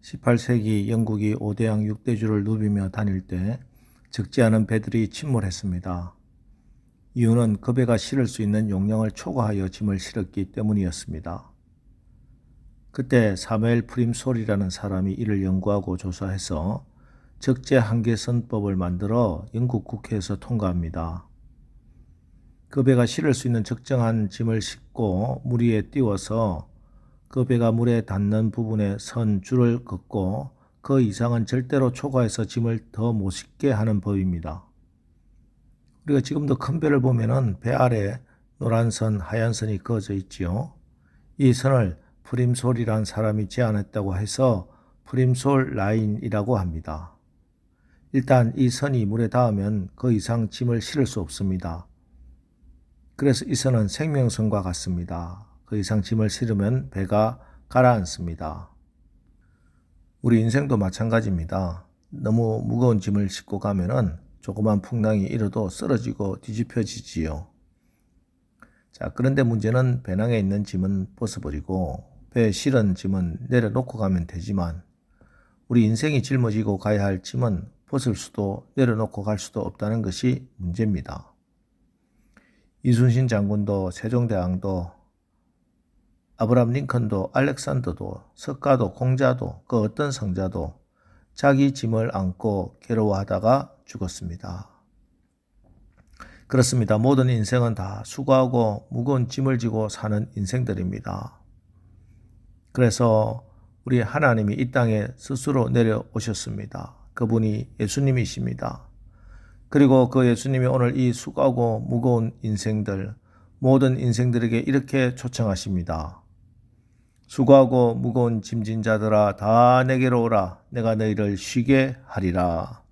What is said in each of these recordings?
18세기 영국이 5대양 6대주를 누비며 다닐 때 적지 않은 배들이 침몰했습니다. 이유는 그 배가 실을 수 있는 용량을 초과하여 짐을 실었기 때문이었습니다. 그때 사무엘 프림솔이라는 사람이 이를 연구하고 조사해서 적재 한계선법을 만들어 영국 국회에서 통과합니다. 그 배가 실을 수 있는 적정한 짐을 싣고 물 위에 띄워서 그 배가 물에 닿는 부분에 선 줄을 긋고 그 이상은 절대로 초과해서 짐을 더 못 싣게 하는 법입니다. 우리가 지금도 큰 배를 보면은 배 아래 노란 선, 하얀 선이 그어져 있지요. 이 선을 프림솔이란 사람이 제안했다고 해서 프림솔 라인이라고 합니다. 일단 이 선이 물에 닿으면 그 이상 짐을 실을 수 없습니다. 그래서 이 선은 생명선과 같습니다. 그 이상 짐을 실으면 배가 가라앉습니다. 우리 인생도 마찬가지입니다. 너무 무거운 짐을 싣고 가면은 조그만 풍랑이 일어도 쓰러지고 뒤집혀지지요. 자, 그런데 문제는 배낭에 있는 짐은 벗어버리고 배에 실은 짐은 내려놓고 가면 되지만 우리 인생이 짊어지고 가야 할 짐은 벗을 수도 내려놓고 갈 수도 없다는 것이 문제입니다. 이순신 장군도 세종대왕도 아브라함 링컨도 알렉산더도 석가도 공자도 그 어떤 성자도 자기 짐을 안고 괴로워하다가 죽었습니다. 그렇습니다. 모든 인생은 다 수고하고 무거운 짐을 지고 사는 인생들입니다. 그래서 우리 하나님이 이 땅에 스스로 내려오셨습니다. 그분이 예수님이십니다. 그리고 그 예수님이 오늘 이 수고하고 무거운 인생들, 모든 인생들에게 이렇게 초청하십니다. 수고하고 무거운 짐진 자들아 다 내게로 오라. 내가 너희를 쉬게 하리라.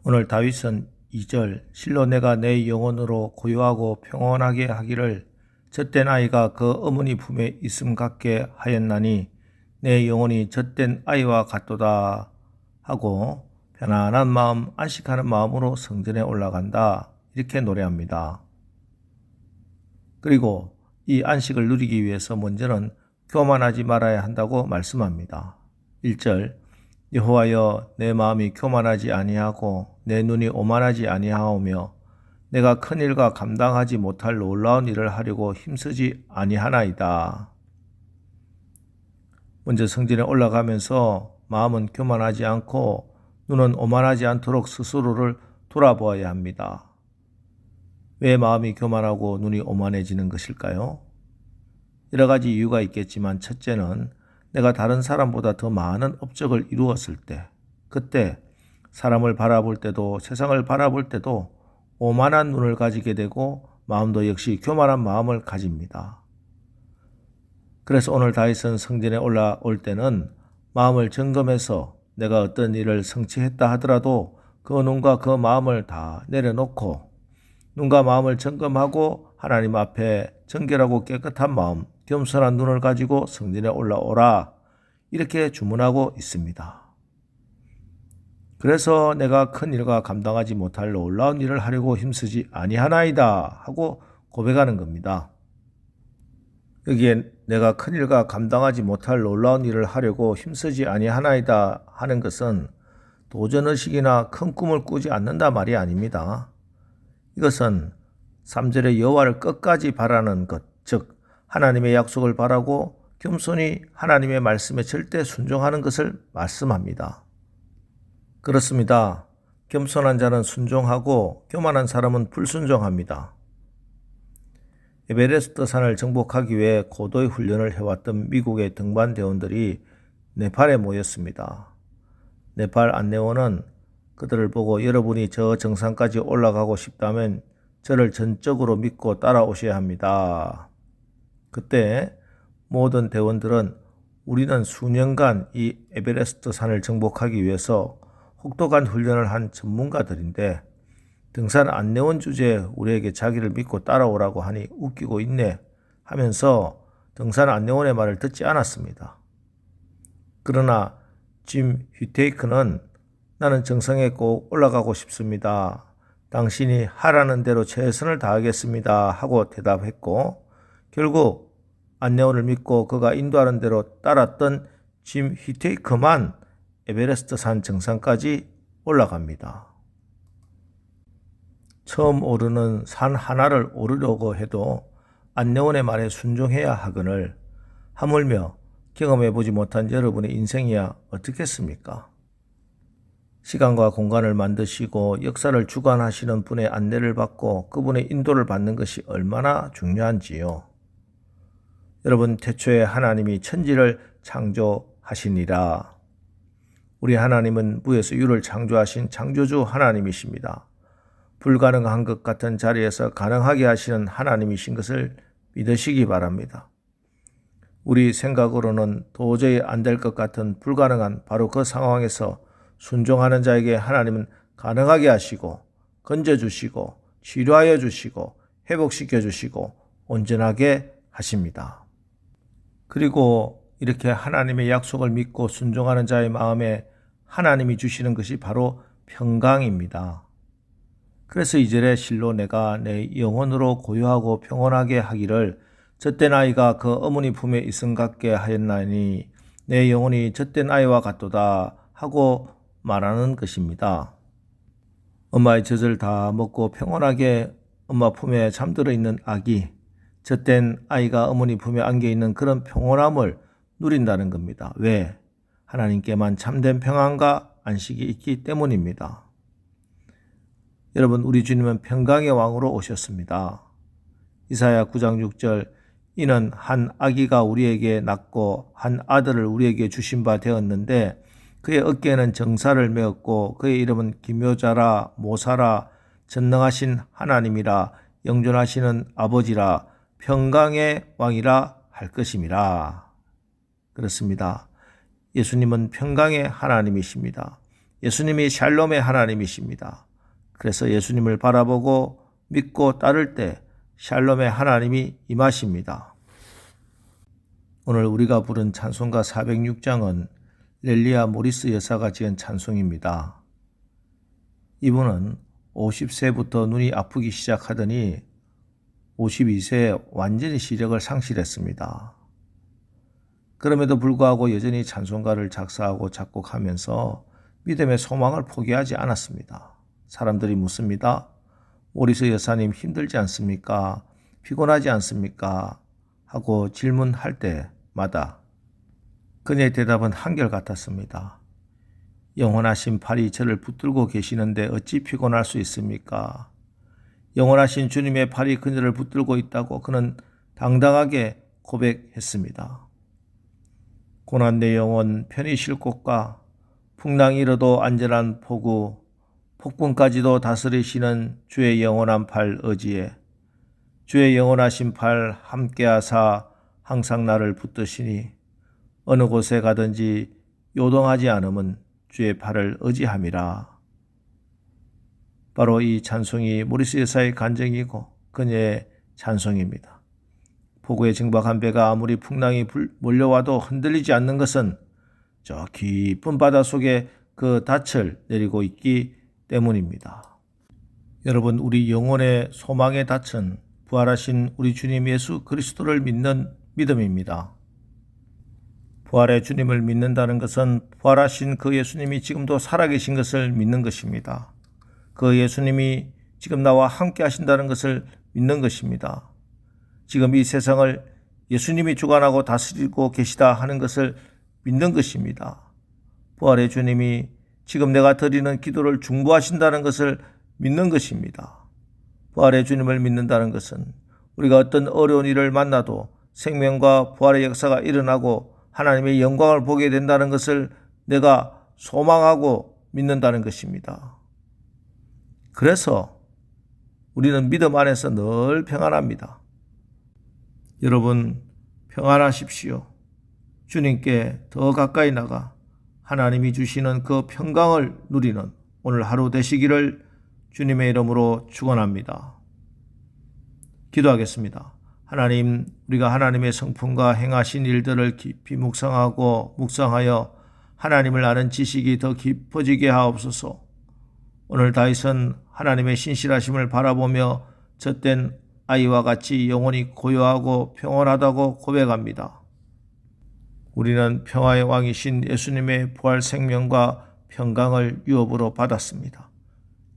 오늘 다윗은 2절 실로 내가 내 영혼으로 고요하고 평온하게 하기를 젖된 아이가 그 어머니 품에 있음 같게 하였나니 내 영혼이 젖된 아이와 같도다 하고 편안한 마음, 안식하는 마음으로 성전에 올라간다. 이렇게 노래합니다. 그리고 이 안식을 누리기 위해서 먼저는 교만하지 말아야 한다고 말씀합니다. 1절 여호와여 내 마음이 교만하지 아니하고 내 눈이 오만하지 아니하오며 내가 큰 일과 감당하지 못할 놀라운 일을 하려고 힘쓰지 아니하나이다. 먼저 성전에 올라가면서 마음은 교만하지 않고 눈은 오만하지 않도록 스스로를 돌아보아야 합니다. 왜 마음이 교만하고 눈이 오만해지는 것일까요? 여러 가지 이유가 있겠지만 첫째는 내가 다른 사람보다 더 많은 업적을 이루었을 때, 그때 사람을 바라볼 때도 세상을 바라볼 때도 오만한 눈을 가지게 되고 마음도 역시 교만한 마음을 가집니다. 그래서 오늘 다윗은 성전에 올라올 때는 마음을 점검해서 내가 어떤 일을 성취했다 하더라도 그 눈과 그 마음을 다 내려놓고 눈과 마음을 점검하고 하나님 앞에 정결하고 깨끗한 마음, 겸손한 눈을 가지고 성전에 올라오라 이렇게 주문하고 있습니다. 그래서 내가 큰 일과 감당하지 못할 놀라운 일을 하려고 힘쓰지 아니하나이다 하고 고백하는 겁니다. 여기에 내가 큰 일과 감당하지 못할 놀라운 일을 하려고 힘쓰지 아니하나이다 하는 것은 도전의식이나 큰 꿈을 꾸지 않는다 말이 아닙니다. 이것은 3절의 여호와를 끝까지 바라는 것, 즉 하나님의 약속을 바라고 겸손히 하나님의 말씀에 절대 순종하는 것을 말씀합니다. 그렇습니다. 겸손한 자는 순종하고 교만한 사람은 불순종합니다. 에베레스트 산을 정복하기 위해 고도의 훈련을 해왔던 미국의 등반대원들이 네팔에 모였습니다. 네팔 안내원은 그들을 보고 여러분이 저 정상까지 올라가고 싶다면 저를 전적으로 믿고 따라오셔야 합니다. 그때 모든 대원들은 우리는 수년간 이 에베레스트 산을 정복하기 위해서 혹독한 훈련을 한 전문가들인데 등산 안내원 주제에 우리에게 자기를 믿고 따라오라고 하니 웃기고 있네 하면서 등산 안내원의 말을 듣지 않았습니다. 그러나 짐 휘테이크는 나는 정상에 꼭 올라가고 싶습니다. 당신이 하라는 대로 최선을 다하겠습니다 하고 대답했고 결국 안내원을 믿고 그가 인도하는 대로 따랐던 짐 히테이크만 에베레스트 산 정상까지 올라갑니다. 처음 오르는 산 하나를 오르려고 해도 안내원의 말에 순종해야 하거늘 하물며 경험해보지 못한 여러분의 인생이야 어떻겠습니까? 시간과 공간을 만드시고 역사를 주관하시는 분의 안내를 받고 그분의 인도를 받는 것이 얼마나 중요한지요. 여러분, 태초에 하나님이 천지를 창조하시니라. 우리 하나님은 무에서 유를 창조하신 창조주 하나님이십니다. 불가능한 것 같은 자리에서 가능하게 하시는 하나님이신 것을 믿으시기 바랍니다. 우리 생각으로는 도저히 안 될 것 같은 불가능한 바로 그 상황에서 순종하는 자에게 하나님은 가능하게 하시고 건져주시고 치료하여 주시고 회복시켜 주시고 온전하게 하십니다. 그리고 이렇게 하나님의 약속을 믿고 순종하는 자의 마음에 하나님이 주시는 것이 바로 평강입니다. 그래서 2절에 실로 내가 내 영혼으로 고요하고 평온하게 하기를 젖된 아이가 그 어머니 품에 있음 같게 하였나니 내 영혼이 젖된 아이와 같도다 하고 말하는 것입니다. 엄마의 젖을 다 먹고 평온하게 엄마 품에 잠들어 있는 아기, 젖된 아이가 어머니 품에 안겨 있는 그런 평온함을 누린다는 겁니다. 왜? 하나님께만 참된 평안과 안식이 있기 때문입니다. 여러분, 우리 주님은 평강의 왕으로 오셨습니다. 이사야 9장 6절 이는 한 아기가 우리에게 낳고 한 아들을 우리에게 주신 바 되었는데 그의 어깨에는 정사를 메었고 그의 이름은 기묘자라 모사라 전능하신 하나님이라 영존하시는 아버지라 평강의 왕이라 할 것임이라. 그렇습니다. 예수님은 평강의 하나님이십니다. 예수님이 샬롬의 하나님이십니다. 그래서 예수님을 바라보고 믿고 따를 때 샬롬의 하나님이 임하십니다. 오늘 우리가 부른 찬송가 406장은 렐리아 모리스 여사가 지은 찬송입니다. 이분은 50세부터 눈이 아프기 시작하더니 52세에 완전히 시력을 상실했습니다. 그럼에도 불구하고 여전히 찬송가를 작사하고 작곡하면서 믿음의 소망을 포기하지 않았습니다. 사람들이 묻습니다. 모리스 여사님 힘들지 않습니까? 피곤하지 않습니까? 하고 질문할 때마다 그녀의 대답은 한결같았습니다. 영원하신 팔이 저를 붙들고 계시는데 어찌 피곤할 수 있습니까? 영원하신 주님의 팔이 그녀를 붙들고 있다고 그는 당당하게 고백했습니다. 고난 내 영혼 편히 쉴 곳과 풍랑이 일어도 안전한 포구 폭풍까지도 다스리시는 주의 영원한 팔 의지에 주의 영원하신 팔 함께하사 항상 나를 붙드시니 어느 곳에 가든지 요동하지 않음은 주의 팔을 의지함이라. 바로 이 찬송이 모리스 여사의 간증이고 그녀의 찬송입니다. 폭우에 증박한 배가 아무리 풍랑이 몰려와도 흔들리지 않는 것은 저 깊은 바다 속에 그 닻을 내리고 있기 때문입니다. 여러분, 우리 영혼의 소망의 닻은 부활하신 우리 주님 예수 그리스도를 믿는 믿음입니다. 부활의 주님을 믿는다는 것은 부활하신 그 예수님이 지금도 살아계신 것을 믿는 것입니다. 그 예수님이 지금 나와 함께 하신다는 것을 믿는 것입니다. 지금 이 세상을 예수님이 주관하고 다스리고 계시다 하는 것을 믿는 것입니다. 부활의 주님이 지금 내가 드리는 기도를 중보하신다는 것을 믿는 것입니다. 부활의 주님을 믿는다는 것은 우리가 어떤 어려운 일을 만나도 생명과 부활의 역사가 일어나고 하나님의 영광을 보게 된다는 것을 내가 소망하고 믿는다는 것입니다. 그래서 우리는 믿음 안에서 늘 평안합니다. 여러분, 평안하십시오. 주님께 더 가까이 나가 하나님이 주시는 그 평강을 누리는 오늘 하루 되시기를 주님의 이름으로 축원합니다. 기도하겠습니다. 하나님, 우리가 하나님의 성품과 행하신 일들을 깊이 묵상하여 하나님을 아는 지식이 더 깊어지게 하옵소서. 오늘 다윗은 하나님의 신실하심을 바라보며 젖된 아이와 같이 영혼이 고요하고 평온하다고 고백합니다. 우리는 평화의 왕이신 예수님의 부활 생명과 평강을 유업으로 받았습니다.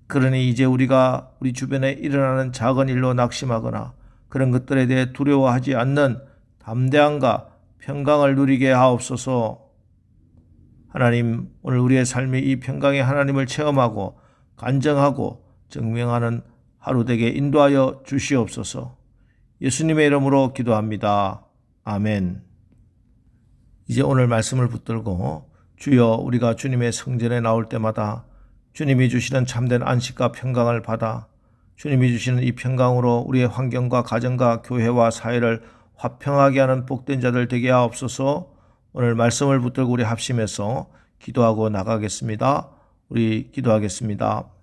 그러니 이제 우리가 우리 주변에 일어나는 작은 일로 낙심하거나 그런 것들에 대해 두려워하지 않는 담대함과 평강을 누리게 하옵소서. 하나님, 오늘 우리의 삶이 이 평강의 하나님을 체험하고 간증하고 증명하는 하루 되게 인도하여 주시옵소서. 예수님의 이름으로 기도합니다. 아멘. 이제 오늘 말씀을 붙들고 주여, 우리가 주님의 성전에 나올 때마다 주님이 주시는 참된 안식과 평강을 받아 주님이 주시는 이 평강으로 우리의 환경과 가정과 교회와 사회를 화평하게 하는 복된 자들 되게 하옵소서. 오늘 말씀을 붙들고 우리 합심해서 기도하고 나가겠습니다. 우리 기도하겠습니다.